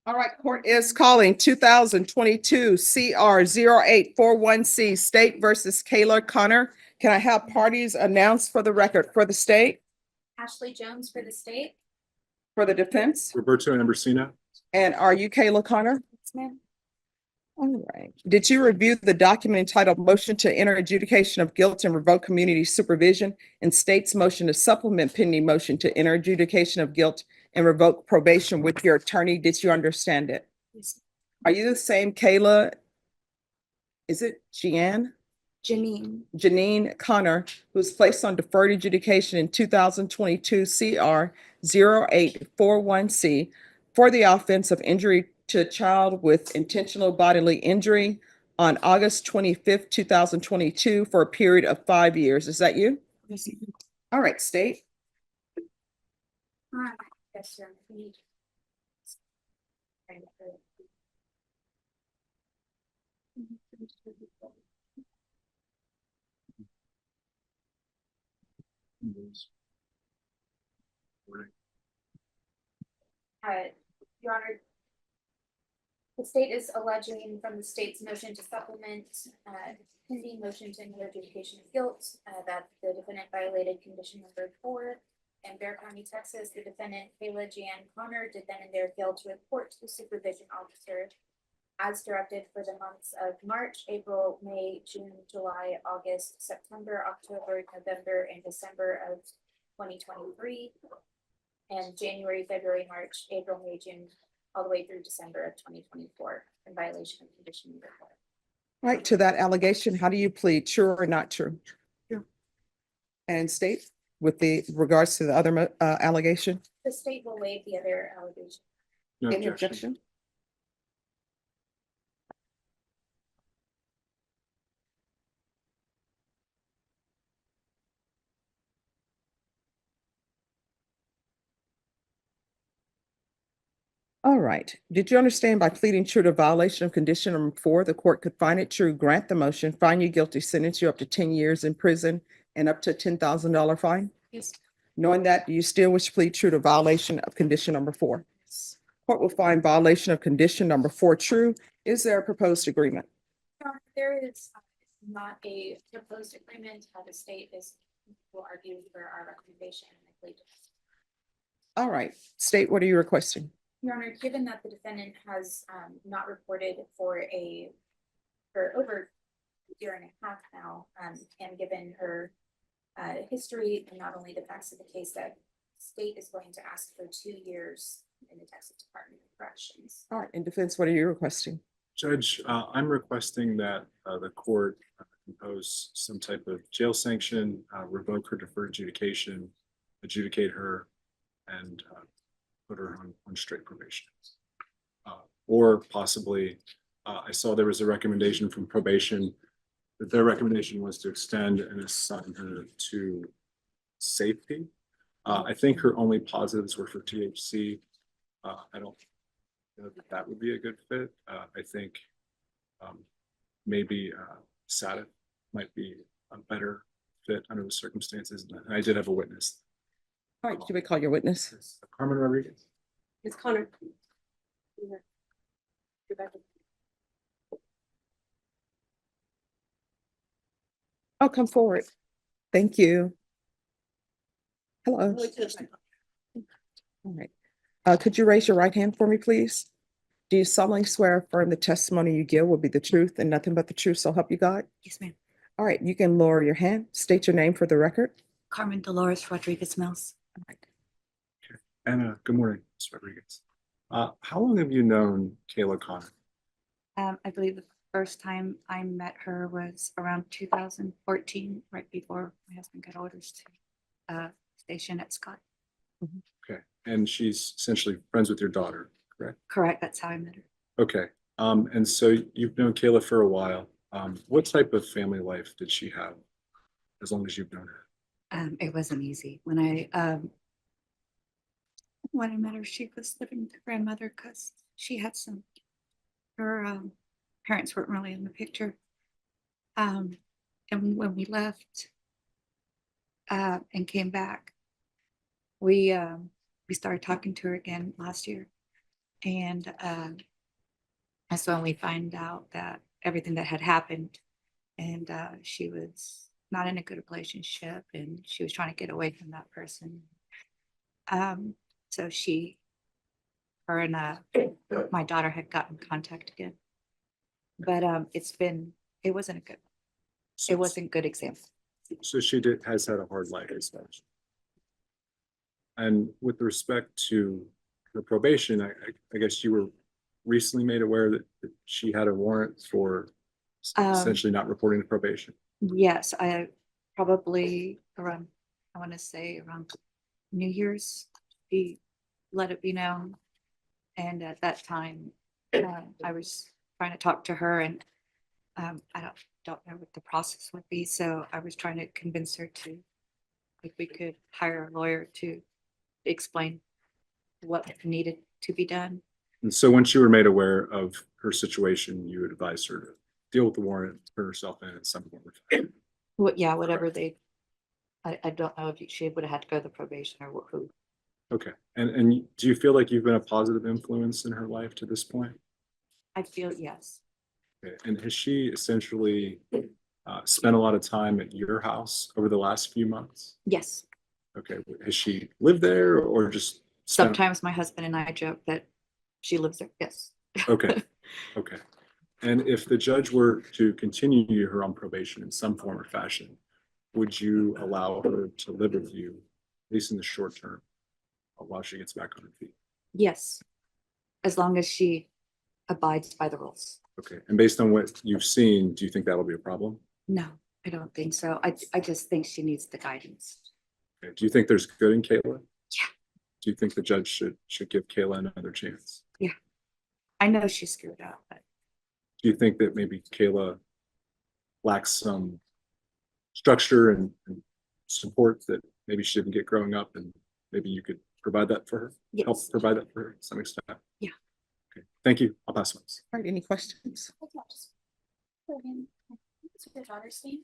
All right, court is calling 2022 CR 0841C State versus Kayla Connor. Can I have parties announced for the record for the state, Ashley Jones for the state. for the defense? Roberto Ambrosino. And are you Kayla Connor? Yes, ma'am. All right. Did you review the document entitled Motion to Enter Adjudication of Guilt and Revoke Community Supervision and state's motion to supplement pending motion to enter adjudication of guilt and revoke probation with your attorney? Did you understand it? Yes. Are you the same Kayla? Is it Jeanne? Janine Connor, who was placed on deferred adjudication in 2022 CR 0841C for the offense of injury to a child with intentional bodily injury on August 25th, 2022 for a period of 5 years. Is that you? Yes. All right, state. Yes, sir. Your Honor, the state is alleging from the state's motion to supplement pending motion to enter adjudication of guilt that the defendant violated condition number 4 in Bear County, Texas. The defendant, Kayla Jeanne Connor, did then and there fail to report to the supervision officer as directed for the months of March, April, May, June, July, August, September, October, November, and December of 2023, and January, February, March, April, May, June, all the way through December of 2024 in violation of condition number 4. Right, to that allegation, how do you plead, true or not true? True. And state, with the regards to the other allegation? The state will waive the other allegation. No Any objection. objection? All right. Did you understand by pleading true to violation of condition number 4, the court could find it true, grant the motion, find you guilty, sentence you up to 10 years in prison and up to $10,000 fine? Yes. Knowing that, do you still wish to plead true to violation of condition number 4? Court will find violation of condition number 4 true. Is there a proposed agreement? There is not a proposed agreement. The state will argue for our recommendation. And I plead. All right. State, what are you requesting? Your Honor, given that the defendant has not reported for over a year and a half now, and given her history and not only the facts of the case, that state is going to ask for 2 years in the Texas Department of Corrections. All right. In defense, what are you requesting? Judge, I'm requesting that the court impose some type of jail sanction, revoke her deferred adjudication, adjudicate her, and put her on straight probation. Or possibly, I saw there was a recommendation from probation that their recommendation was to extend and assign her to safety. I think her only positives were for THC. I don't know that that would be a good fit. I think maybe SATA might be a better fit under the circumstances. And I did have a witness. All right. Should we call your witness? It's Carmen Rodriguez. It's Connor. Oh, come forward. Thank you. Hello. All right. Could you raise your right hand for me, please? Do you solemnly swear or affirm the testimony you give will be the truth and nothing but the truth, so help you God? Yes, ma'am. All right, you can lower your hand. State your name for the record. Carmen Dolores Rodriguez Mills. All right. And good morning, Ms. Rodriguez. How long have you known Kayla Connor? I believe the first time I met her was around 2014, right before my husband got orders to station at Scott. Okay, and she's essentially friends with your daughter, correct? Correct, that's how I met her. Okay, and so you've known Kayla for a while. What type of family life did she have as long as you've known her? It wasn't easy. When I met her, she was living with her grandmother because she had her parents weren't really in the picture. And when we left and came back, we started talking to her again last year. And that's when we find out that everything that had happened, and she was not in a good relationship, and she was trying to get away from that person. So her and my daughter had gotten contact again. But it wasn't a good, So- it wasn't good example. So she has had a hard life as such. And with respect to her probation, I guess you were recently made aware that she had a warrant for essentially not reporting to probation. Yes, I probably around, I want to say around New Year's, he let it be known. And at that time, I was trying to talk to her, and I don't know what the process would be. So I was trying to convince her to, if we could hire a lawyer to explain what needed to be done. And so once you were made aware of her situation, you would advise her to deal with the warrant, turn herself in some form of fashion. What, yeah, whatever I don't know if she would have had to go to the probation or who. Okay. And do you feel like you've been a positive influence in her life to this point? I feel, yes. Okay. And has she essentially spent a lot of time at your house over the last few months? Yes. Okay. Has she lived there or just spent? Sometimes my husband and I joke that she lives there. Yes. Okay. Okay. And if the judge were to continue her on probation in some form or fashion, would you allow her to live with you, at least in the short term, while she gets back on her feet? Yes. As long as she abides by the rules. Okay. And based on what you've seen, do you think that'll be a problem? No, I don't think so. I just think she needs the guidance. Okay. Do you think there's good in Kayla? Yeah. Do you think the judge should give Kayla another chance? I know she screwed up, but Do you think that maybe Kayla lacks some structure and support that maybe she didn't get growing up, and maybe you could provide that for her? Help yes. provide that for her to some extent? Yeah. Okay. Thank you. I'll pass this. All right, any questions? What's your daughter's name?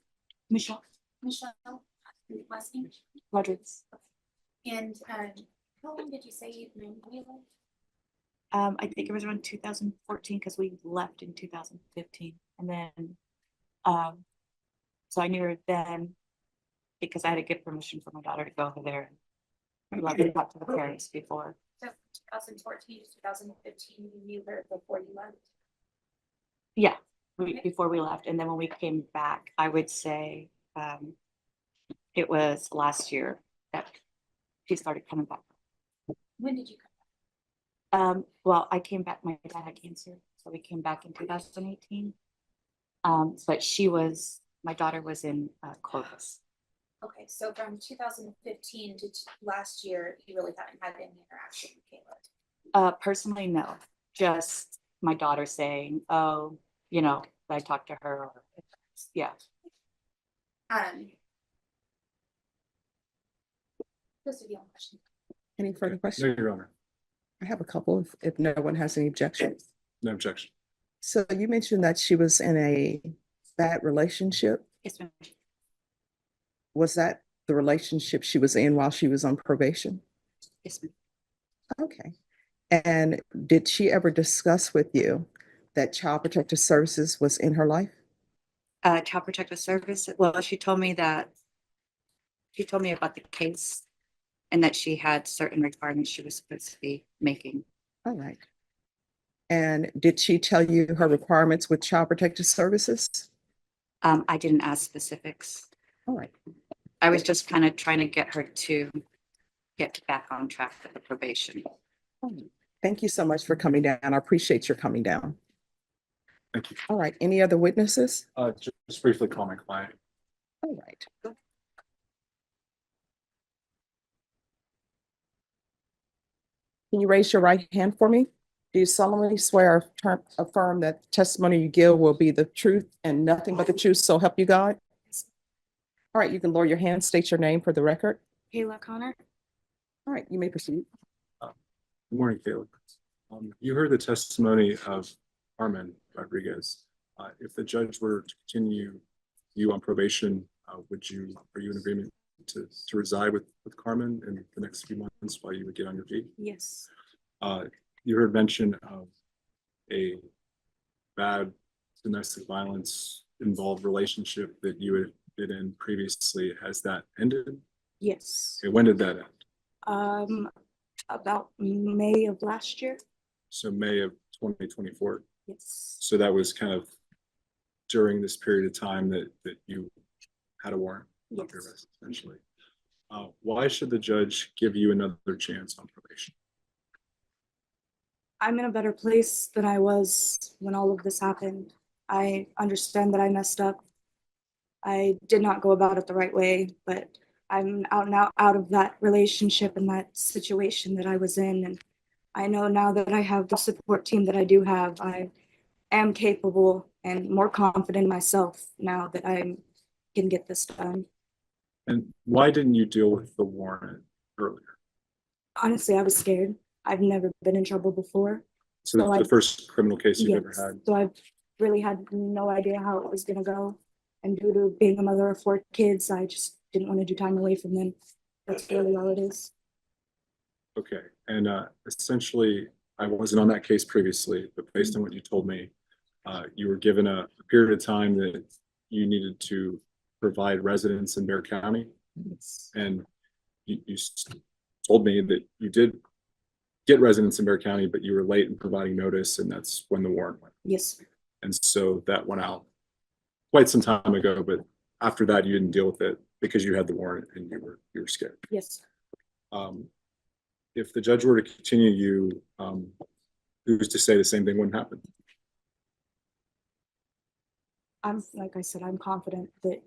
Michelle Michelle, last name? Rodriguez. And how long did you say you've known Kayla? I think it was around 2014 because we left in 2015. And then, so I knew her then because I had to get permission for my daughter to go over there. And like we talked to the parents before. So 2014 to 2015, you knew her before you left? Yeah, before we left. And then when we came back, I would say it was last year that she started coming back. When did you come? Well, I came back, my dad had cancer, so we came back in 2018. But my daughter was in Clovis. Okay, so from 2015 to last year, you really haven't had any interaction with Kayla? Personally, no, just my daughter saying, oh, I talked to her, or, yeah. Those are the only questions. Any further No, questions? Your Honor. I have a couple if no one has any objections. No objection. So you mentioned that she was in a bad relationship. Yes, ma'am. Was that the relationship she was in while she was on probation? Yes, ma'am. Okay. And did she ever discuss with you that Child Protective Services was in her life? Child Protective Service, well, she told me about the case and that she had certain requirements she was supposed to be making. All right. And did she tell you her requirements with Child Protective Services? I didn't ask specifics. All right. I was just kind of trying to get her to get back on track with the probation. Thank you so much for coming down. I appreciate your coming down. Thank you. All right. Any other witnesses? Just briefly call my client. All right. Can you raise your right hand for me? Do you solemnly swear or affirm that testimony you give will be the truth and nothing but the truth, so help you God? All right, you can lower your hand, state your name for the record. Kayla Connor? All right, you may proceed. Good morning, Caleb. You heard the testimony of Carmen Rodriguez. If the judge were to continue you on probation, are you in agreement to reside with Carmen in the next few months while you would get on your feet? Yes. You heard mention of a bad domestic violence involved relationship that you had been in previously. Has that ended? Yes. Okay, when did that end? About May of last year. So May of 2024. Yes. So that was kind of during this period of time that you had a warrant of your Yes. arrest, essentially. Why should the judge give you another chance on probation? I'm in a better place than I was when all of this happened. I understand that I messed up. I did not go about it the right way, but I'm out now out of that relationship and that situation that I was in. And I know now that I have the support team that I do have, I am capable and more confident in myself now that I can get this done. And why didn't you deal with the warrant earlier? Honestly, I was scared. I've never been in trouble before. So So it's the first criminal case you've ever Yes, had. so I really had no idea how it was gonna go. And due to being a mother of 4 kids, I just didn't want to do time away from them. That's really all it is. Okay, and essentially, I wasn't on that case previously, but based on what you told me, you were given a period of time that you needed to provide residence in Bear County, and you told me that you did get residence in Bear County, but you were late in providing notice, and that's when the warrant went. Yes, And so that went out quite some time ago, but after that, you didn't deal with it because you had the warrant and you were scared. yes. If the judge were to continue you, who's to say the same thing wouldn't happen? Like I said, I'm confident that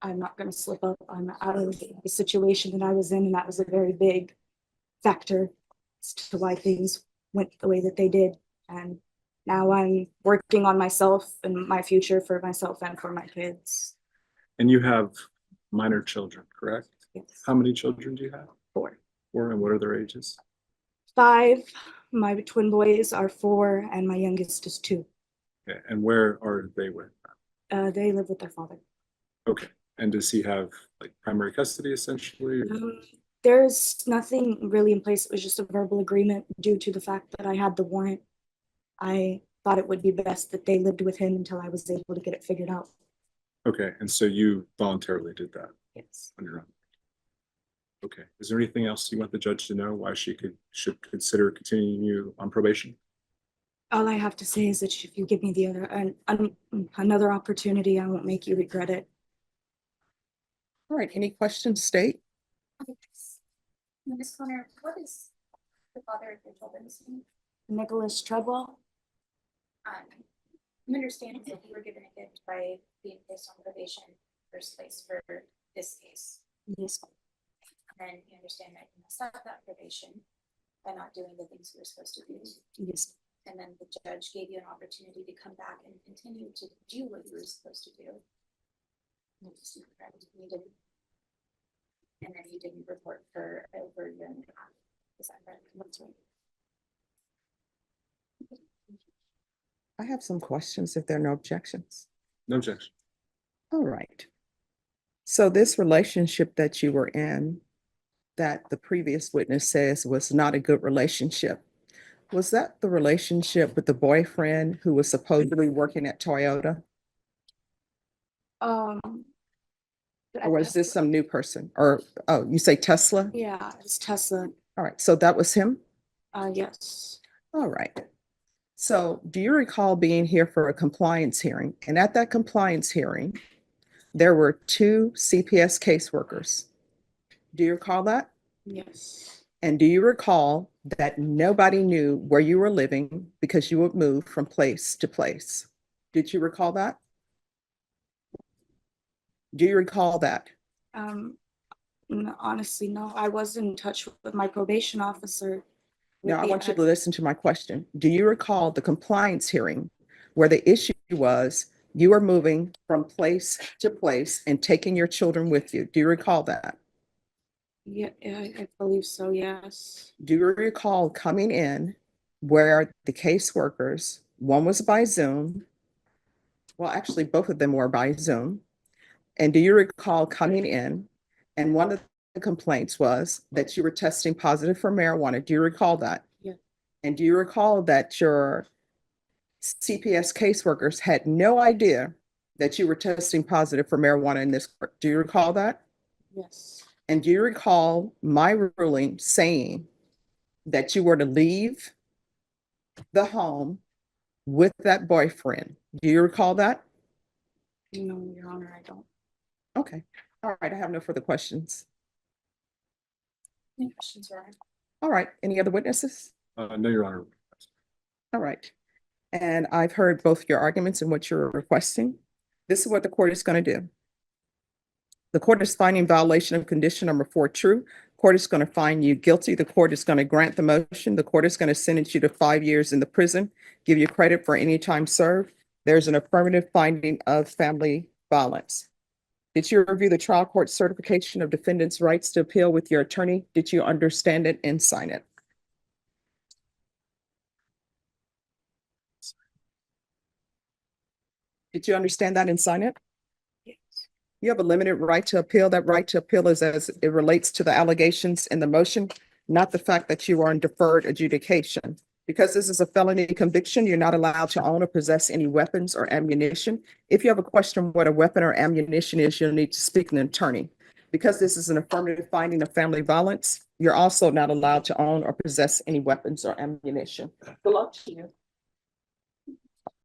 I'm not gonna slip up. I'm out of the situation that I was in, and that was a very big factor as to why things went the way that they did. And now I'm working on myself and my future for myself and for my kids. And you have minor children, correct? Yes. How many children do you have? 4. 4, and what are their ages? 5. My twin boys are 4, and my youngest is 2. Okay, and where are they with? They live with their father. Okay, and does he have like primary custody essentially? There's nothing really in place. It was just a verbal agreement due to the fact that I had the warrant. I thought it would be best that they lived with him until I was able to get it figured out. Okay, and so you voluntarily did that Yes. on your own? Okay, is there anything else you want the judge to know why should consider continuing you on probation? All I have to say is that if you give me the another opportunity, I won't make you regret it. All right, any questions, state? Ms. Connor, what is the father of your children's name? Nicholas Treadwell? I'm understanding that you were given a gift by being placed on probation first place for this case. Yes. And then you understand that you messed up that probation by not doing the things you were supposed to do. Yes. And then the judge gave you an opportunity to come back and continue to do what you were supposed to do. You didn't. And then you didn't report for over a year and a half. Is that correct? That's right. I have some questions if there are no objections. No objection. All right. So this relationship that you were in, that the previous witness says was not a good relationship, was that the relationship with the boyfriend who was supposedly working at Toyota? Or was this some new person? Or, oh, you say Tesla? Yeah, it's Tesla. All right, so that was him? Yes. All right. So do you recall being here for a compliance hearing? And at that compliance hearing, there were 2 CPS caseworkers. Do you recall that? Yes. And do you recall that nobody knew where you were living because you would move from place to place? Did you recall that? Do you recall that? Honestly, no. I was in touch with my probation officer. Now, I want you to listen to my question. Do you recall the compliance hearing where the issue was you were moving from place to place and taking your children with you? Do you recall that? Yeah, I believe so, yes. Do you recall coming in where the caseworkers, one was by Zoom, well, actually, both of them were by Zoom. And do you recall coming in and one of the complaints was that you were testing positive for marijuana? Do you recall that? Yeah. And do you recall that your CPS caseworkers had no idea that you were testing positive for marijuana in this court? Do you recall that? Yes. And do you recall my ruling saying that you were to leave the home with that boyfriend? Do you recall that? No, Your Honor, I don't. Okay. All right. I have no further questions. Any questions, Your Honor? All right. Any other witnesses? No, Your Honor. All right. And I've heard both your arguments and what you're requesting. This is what the court is going to do. The court is finding violation of condition number 4 true. Court is going to find you guilty. The court is going to grant the motion. The court is going to sentence you to 5 years in the prison, give you credit for any time served. There's an affirmative finding of family violence. Did you review the trial court certification of defendant's rights to appeal with your attorney? Did you understand it and sign it? Did you understand that and sign it? Yes. You have a limited right to appeal. That right to appeal is as it relates to the allegations in the motion, not the fact that you are in deferred adjudication. Because this is a felony conviction, you're not allowed to own or possess any weapons or ammunition. If you have a question what a weapon or ammunition is, you'll need to speak to an attorney. Because this is an affirmative finding of family violence, you're also not allowed to own or possess any weapons or ammunition. Good luck to you.